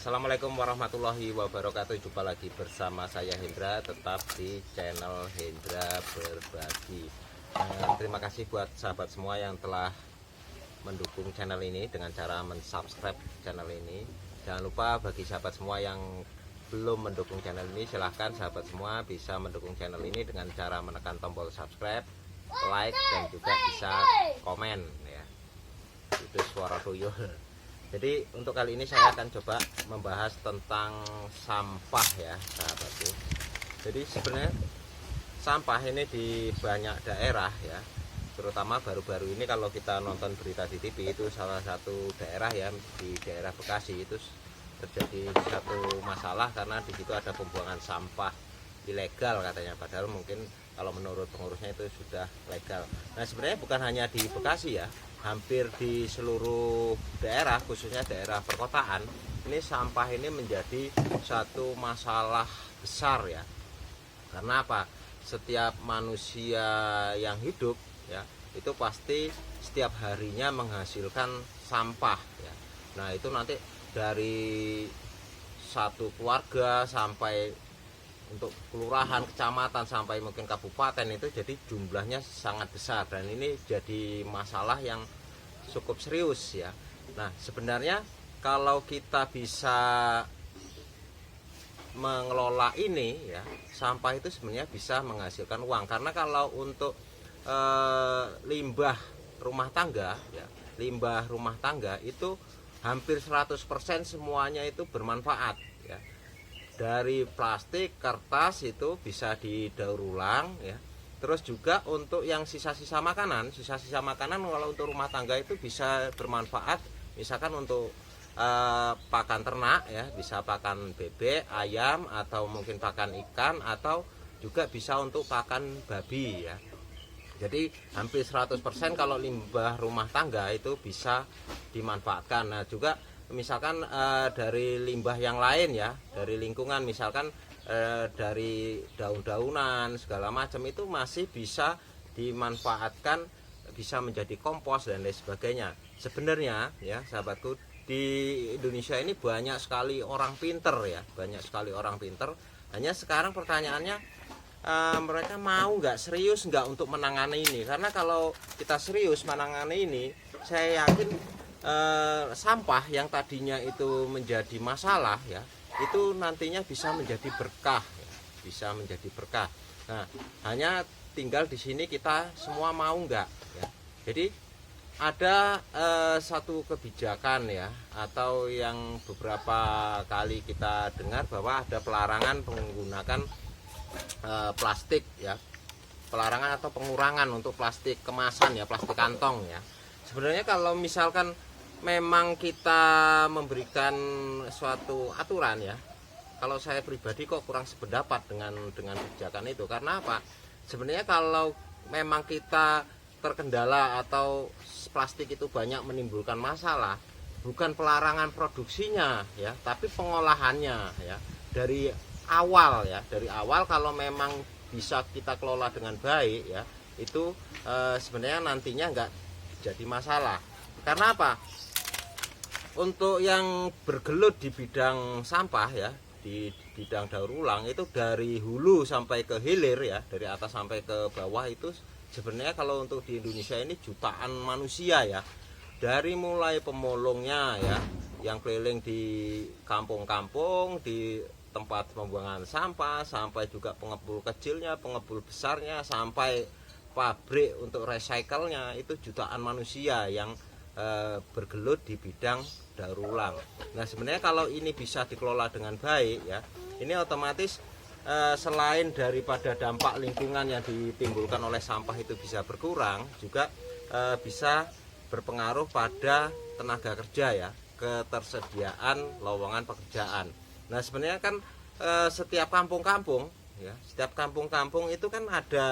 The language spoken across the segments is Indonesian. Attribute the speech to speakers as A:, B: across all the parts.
A: Assalamualaikum warahmatullahi wabarakatuh. Jumpa lagi bersama saya Hendra, tetap di channel Hendra Berbagi. Terima kasih buat sahabat semua yang telah mendukung channel ini dengan cara mensubscribe channel ini. Jangan lupa bagi sahabat semua yang belum mendukung channel ini, silahkan sahabat semua bisa mendukung channel ini dengan cara menekan tombol subscribe, like, dan juga bisa komen ya. Itu suara tuyul. Jadi untuk kali ini saya akan coba membahas tentang sampah ya sahabatku. Jadi sebenarnya sampah ini di banyak daerah ya, terutama baru-baru ini kalau kita nonton berita di TV, itu salah satu daerah ya, di daerah Bekasi itu terjadi satu masalah karena di situ ada pembuangan sampah ilegal katanya, padahal mungkin kalau menurut pengurusnya itu sudah legal. Nah sebenarnya bukan hanya di Bekasi ya, hampir di seluruh daerah, khususnya daerah perkotaan, ini sampah ini menjadi satu masalah besar ya. Karena apa? Setiap manusia yang hidup ya, itu pasti setiap harinya menghasilkan sampah ya. Nah itu nanti dari satu keluarga sampai untuk kelurahan, kecamatan, sampai mungkin kabupaten, itu jadi jumlahnya sangat besar, dan ini jadi masalah yang cukup serius ya. Nah sebenarnya kalau kita bisa mengelola ini ya, sampah itu sebenarnya bisa menghasilkan uang. Karena kalau untuk limbah rumah tangga ya, limbah rumah tangga itu hampir 100% semuanya itu bermanfaat ya. Dari plastik, kertas itu bisa didaur ulang ya. Terus juga untuk yang sisa-sisa makanan kalau untuk rumah tangga itu bisa bermanfaat, misalkan untuk pakan ternak ya, bisa pakan bebek, ayam, atau mungkin pakan ikan, atau juga bisa untuk pakan babi ya. Jadi hampir 100% kalau limbah rumah tangga itu bisa dimanfaatkan. Nah juga misalkan dari limbah yang lain ya, dari lingkungan, misalkan dari daun-daunan segala macam, itu masih bisa dimanfaatkan, bisa menjadi kompos dan lain sebagainya. Sebenarnya ya sahabatku, di Indonesia ini banyak sekali orang pinter ya, banyak sekali orang pinter. Hanya sekarang pertanyaannya, mereka mau nggak, serius nggak untuk menangani ini. Karena kalau kita serius menangani ini, saya yakin sampah yang tadinya itu menjadi masalah ya, itu nantinya bisa menjadi berkah ya, bisa menjadi berkah. Nah hanya tinggal di sini kita semua mau nggak ya. Jadi ada satu kebijakan ya, atau yang beberapa kali kita dengar bahwa ada pelarangan menggunakan plastik ya, pelarangan atau pengurangan untuk plastik kemasan ya, plastik kantong ya. Sebenarnya kalau misalkan memang kita memberikan suatu aturan ya, kalau saya pribadi kok kurang sependapat dengan kebijakan itu. Karena apa? Sebenarnya kalau memang kita terkendala atau plastik itu banyak menimbulkan masalah, bukan pelarangan produksinya ya, tapi pengolahannya ya. Dari awal ya, dari awal kalau memang bisa kita kelola dengan baik ya, itu sebenarnya nantinya nggak jadi masalah. Karena apa? Untuk yang bergelut di bidang sampah ya, di bidang daur ulang, itu dari hulu sampai ke hilir ya, dari atas sampai ke bawah, itu sebenarnya kalau untuk di Indonesia ini jutaan manusia ya. Dari mulai pemulungnya ya, yang keliling di kampung-kampung, di tempat pembuangan sampah, sampai juga pengepul kecilnya, pengepul besarnya, sampai pabrik untuk recycle-nya, itu jutaan manusia yang bergelut di bidang daur ulang. Nah sebenarnya kalau ini bisa dikelola dengan baik ya, ini otomatis selain daripada dampak lingkungan yang ditimbulkan oleh sampah itu bisa berkurang, juga bisa berpengaruh pada tenaga kerja ya, ketersediaan lowongan pekerjaan. Nah sebenarnya kan setiap kampung-kampung ya, setiap kampung-kampung itu kan ada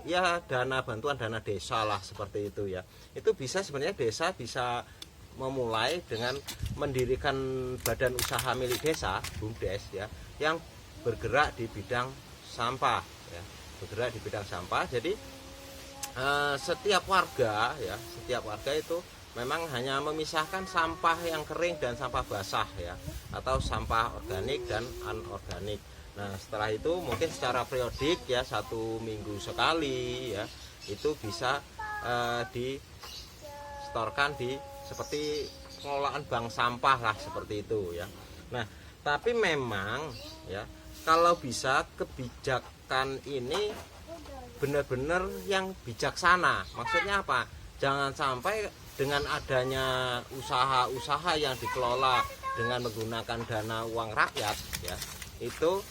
A: ya dana bantuan, dana desa lah seperti itu ya. Itu bisa sebenarnya desa bisa memulai dengan mendirikan badan usaha milik desa, BUMDes ya, yang bergerak di bidang sampah ya, bergerak di bidang sampah. Jadi setiap warga ya, setiap warga itu memang hanya memisahkan sampah yang kering dan sampah basah ya, atau sampah organik dan anorganik. Nah setelah itu mungkin secara periodik ya, 1 minggu sekali ya, itu bisa distorkan di seperti pengelolaan bank sampah lah, seperti itu ya. Nah tapi memang ya, kalau bisa kebijakan ini benar-benar yang bijaksana. Maksudnya apa? Jangan sampai dengan adanya usaha-usaha yang dikelola dengan menggunakan dana uang rakyat ya, itu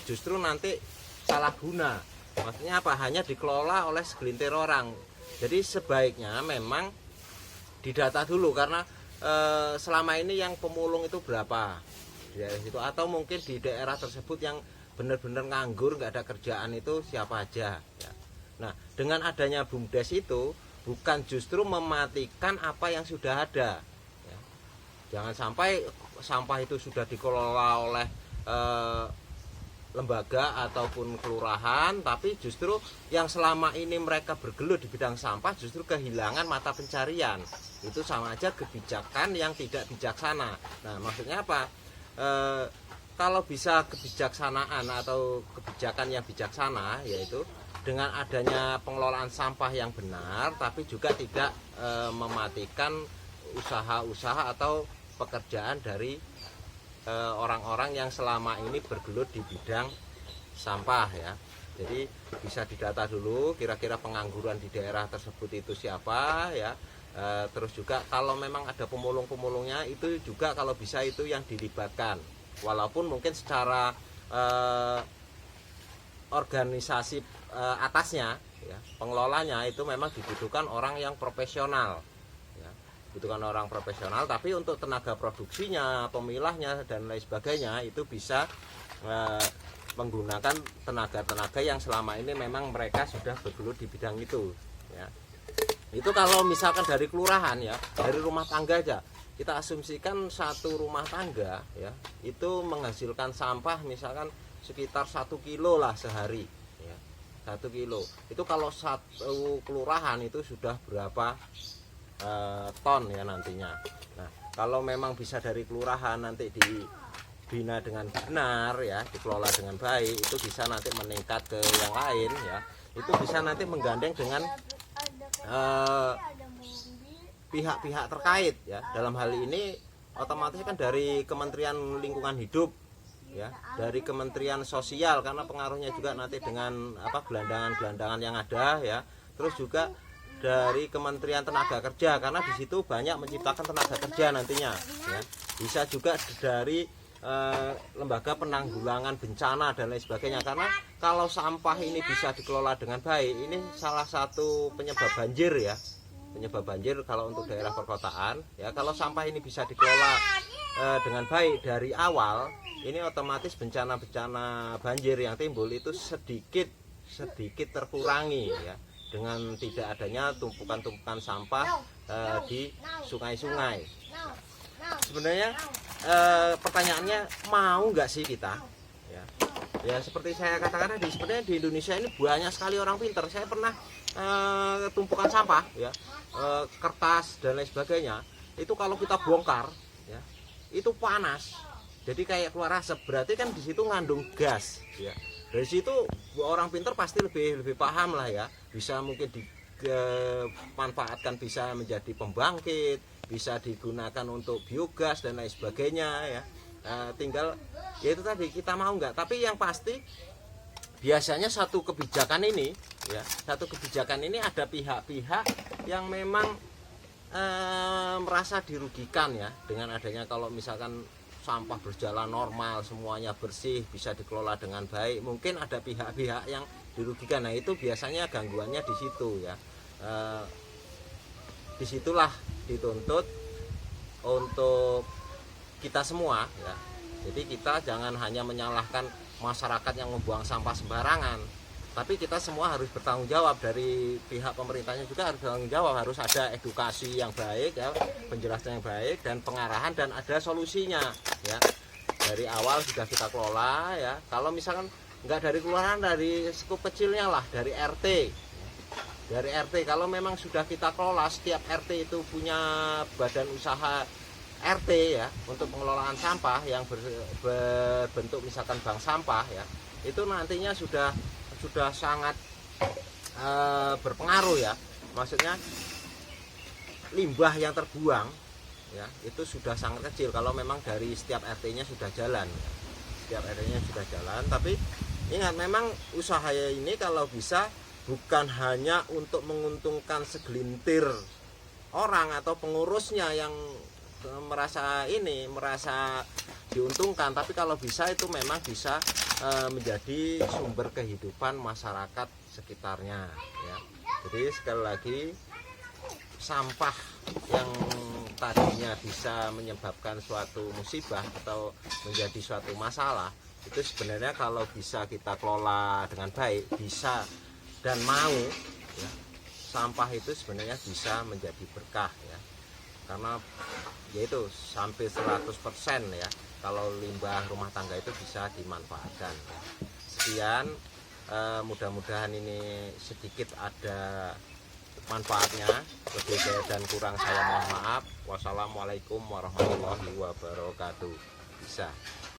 A: justru nanti salah guna. Maksudnya apa? Hanya dikelola oleh segelintir orang. Jadi sebaiknya memang didata dulu, karena selama ini yang pemulung itu berapa di daerah situ, atau mungkin di daerah tersebut yang benar-benar nganggur, nggak ada kerjaan itu siapa aja ya. Nah dengan adanya BUMDes itu bukan justru mematikan apa yang sudah ada ya. Jangan sampai sampah itu sudah dikelola oleh lembaga ataupun kelurahan, tapi justru yang selama ini mereka bergelut di bidang sampah justru kehilangan mata pencarian. Itu sama aja kebijakan yang tidak bijaksana. Nah maksudnya apa? Kalau bisa kebijaksanaan atau kebijakan yang bijaksana, yaitu dengan adanya pengelolaan sampah yang benar, tapi juga tidak mematikan usaha-usaha atau pekerjaan dari orang-orang yang selama ini bergelut di bidang sampah ya. Jadi bisa didata dulu kira-kira pengangguran di daerah tersebut itu siapa ya. Terus juga kalau memang ada pemulung-pemulungnya, itu juga kalau bisa itu yang dilibatkan. Walaupun mungkin secara organisasi atasnya ya, pengelolanya itu memang dibutuhkan orang yang profesional ya, dibutuhkan orang profesional, tapi untuk tenaga produksinya, pemilahnya dan lain sebagainya itu bisa menggunakan tenaga-tenaga yang selama ini memang mereka sudah bergelut di bidang itu ya. Itu kalau misalkan dari kelurahan ya, dari rumah tangga aja kita asumsikan satu rumah tangga ya, itu menghasilkan sampah misalkan sekitar 1 kilo lah sehari ya. 1 kilo itu kalau satu kelurahan itu sudah berapa ton ya nantinya. Nah kalau memang bisa dari kelurahan nanti dibina dengan benar ya, dikelola dengan baik, itu bisa nanti meningkat ke yang lain ya. Itu bisa nanti menggandeng dengan pihak-pihak terkait ya. Dalam hal ini otomatis kan dari Kementerian Lingkungan Hidup ya, dari Kementerian Sosial, karena pengaruhnya juga nanti dengan apa, gelandangan-gelandangan yang ada ya. Terus juga dari Kementerian Tenaga Kerja, karena di situ banyak menciptakan tenaga kerja nantinya ya. Bisa juga dari lembaga penanggulangan bencana dan lain sebagainya, karena kalau sampah ini bisa dikelola dengan baik, ini salah satu penyebab banjir ya. Penyebab banjir kalau untuk daerah perkotaan ya, kalau sampah ini bisa dikelola dengan baik dari awal, ini otomatis bencana-bencana banjir yang timbul itu sedikit terkurangi ya, dengan tidak adanya tumpukan-tumpukan sampah di sungai-sungai. Sebenarnya pertanyaannya, mau nggak sih kita ya seperti saya katakan tadi, sebenarnya di Indonesia ini banyak sekali orang pintar. Saya pernah tumpukan sampah ya, kertas dan lain sebagainya, itu kalau kita bongkar ya, itu panas, jadi kayak keluar asap, berarti kan di situ ngandung gas ya. Dari situ orang pintar pasti lebih paham lah ya, bisa mungkin dimanfaatkan, bisa menjadi pembangkit, bisa digunakan untuk biogas dan lain sebagainya ya. Tinggal ya itu tadi, kita mau nggak. Tapi yang pasti biasanya satu kebijakan ini ya, ada pihak-pihak yang memang merasa dirugikan ya dengan adanya, kalau misalkan sampah berjalan normal, semuanya bersih, bisa dikelola dengan baik, mungkin ada pihak-pihak yang dirugikan. Nah itu biasanya gangguannya di situ ya. Disitulah dituntut untuk kita semua ya. Jadi kita jangan hanya menyalahkan masyarakat yang membuang sampah sembarangan, tapi kita semua harus bertanggung jawab. Dari pihak pemerintahnya juga harus bertanggung jawab, harus ada edukasi yang baik ya, penjelasan yang baik dan pengarahan, dan ada solusinya ya. Dari awal sudah kita kelola ya. Kalau misalkan nggak dari kelurahan, dari skup kecilnya lah, dari RT. dari RT. Kalau memang sudah kita kelola, setiap RT itu punya badan usaha RT ya untuk pengelolaan sampah yang berbentuk misalkan bank sampah ya, itu nantinya sudah sangat berpengaruh ya. Maksudnya limbah yang terbuang ya itu sudah sangat kecil kalau memang dari setiap RT-nya sudah jalan ya. Setiap RT-nya sudah jalan. Tapi ingat, memang usaha ini kalau bisa bukan hanya untuk menguntungkan segelintir orang atau pengurusnya yang merasa diuntungkan, tapi kalau bisa itu memang bisa menjadi sumber kehidupan masyarakat sekitarnya ya. Jadi sekali lagi, sampah yang tadinya bisa menyebabkan suatu musibah atau menjadi suatu masalah, itu sebenarnya kalau bisa kita kelola dengan baik, bisa dan mau ya, sampah itu sebenarnya bisa menjadi berkah ya. Karena yaitu sampai 100% ya kalau limbah rumah tangga itu bisa dimanfaatkan ya. Sekian, mudah-mudahan ini sedikit ada manfaatnya. Lebih dan kurang saya mohon maaf. Wassalamualaikum warahmatullahi wabarakatuh. Bisa.